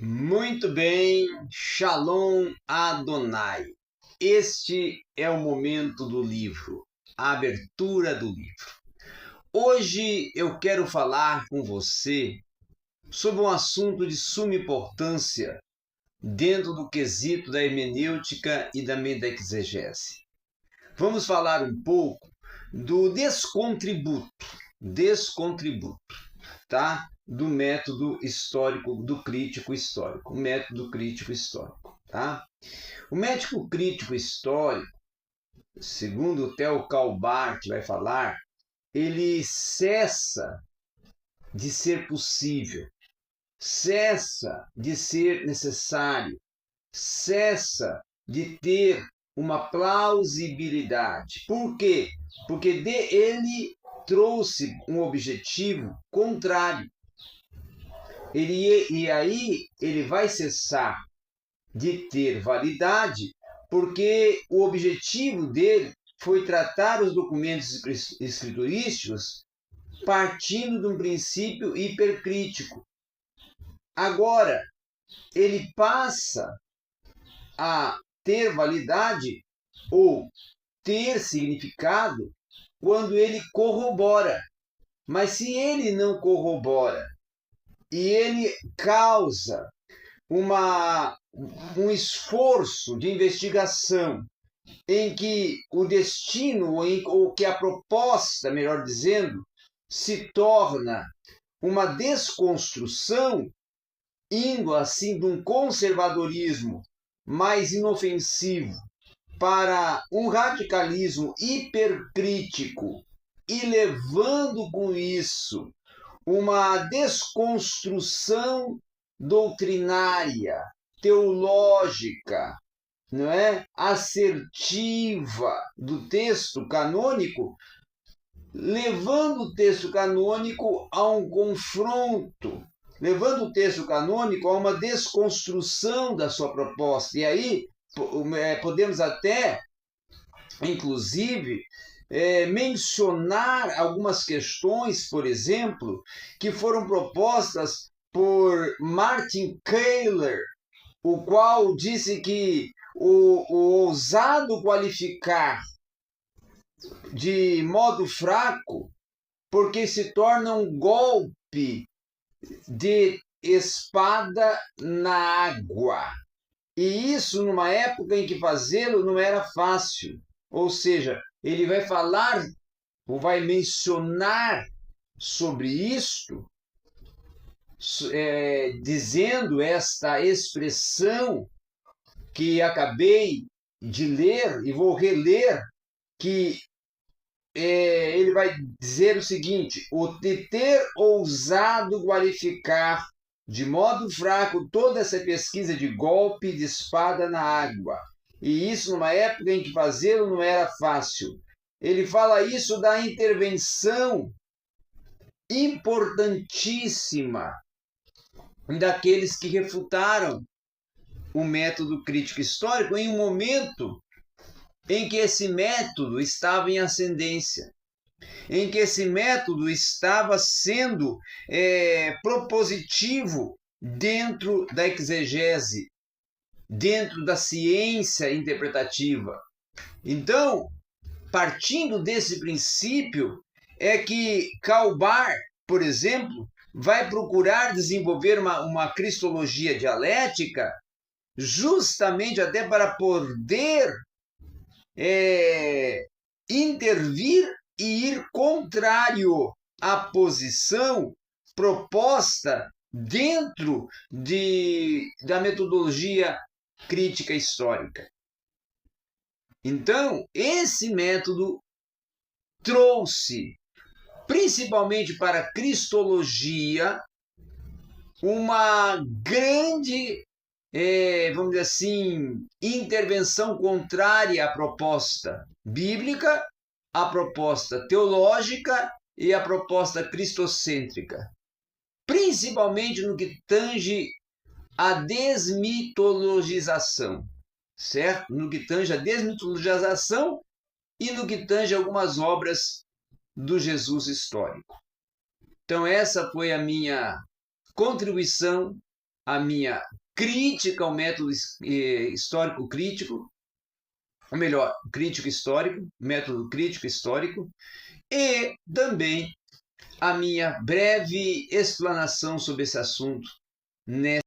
Muito bem, Shalom Adonai. Este é o momento do livro, a abertura do livro. Hoje eu quero falar com você sobre um assunto de suma importância dentro do quesito da hermenêutica e da exegese. Vamos falar um pouco do descontributo, tá? Do método histórico, do crítico histórico, o método crítico histórico, tá? O método crítico histórico, segundo o Theo Calbart vai falar, ele cessa de ser possível, cessa de ser necessário, cessa de ter uma plausibilidade. Por quê? Porque ele trouxe um objetivo contrário. E aí ele vai cessar de ter validade porque o objetivo dele foi tratar os documentos escriturísticos partindo de um princípio hipercrítico. Agora, ele passa a ter validade ou ter significado quando ele corrobora. Mas se ele não corrobora e ele causa um esforço de investigação em que o destino, ou que a proposta, melhor dizendo, se torna uma desconstrução, indo assim de um conservadorismo mais inofensivo para um radicalismo hipercrítico e levando com isso uma desconstrução doutrinária, teológica, não é? Assertiva do texto canônico, levando o texto canônico a um confronto, levando o texto canônico a uma desconstrução da sua proposta. E aí podemos até, inclusive, mencionar algumas questões, por exemplo, que foram propostas por Martin Keiler, o qual disse que o ousado qualificar de modo fraco porque se torna um golpe de espada na água. E isso numa época em que fazê-lo não era fácil. Ou seja, ele vai falar ou vai mencionar sobre isto, dizendo esta expressão que acabei de ler e vou reler, que ele vai dizer o seguinte: o de ter ousado qualificar de modo fraco toda essa pesquisa de golpe de espada na água. E isso numa época em que fazê-lo não era fácil. Ele fala isso da intervenção importantíssima daqueles que refutaram o método crítico histórico em um momento em que esse método estava em ascendência, em que esse método estava sendo propositivo dentro da exegese, dentro da ciência interpretativa. Então, partindo desse princípio, é que Calbart, por exemplo, vai procurar desenvolver uma cristologia dialética justamente até para poder intervir e ir contrário à posição proposta dentro da metodologia crítica histórica. Então, esse método trouxe, principalmente para a cristologia, uma grande, vamos dizer assim, intervenção contrária à proposta bíblica, à proposta teológica e à proposta cristocêntrica, principalmente no que tange a desmitologização, certo? No que tange a desmitologização e no que tange algumas obras do Jesus histórico. Então essa foi a minha contribuição a minha crítica ao método histórico crítico, ou melhor, crítico histórico, método crítico histórico, e também a minha breve explanação sobre esse assunto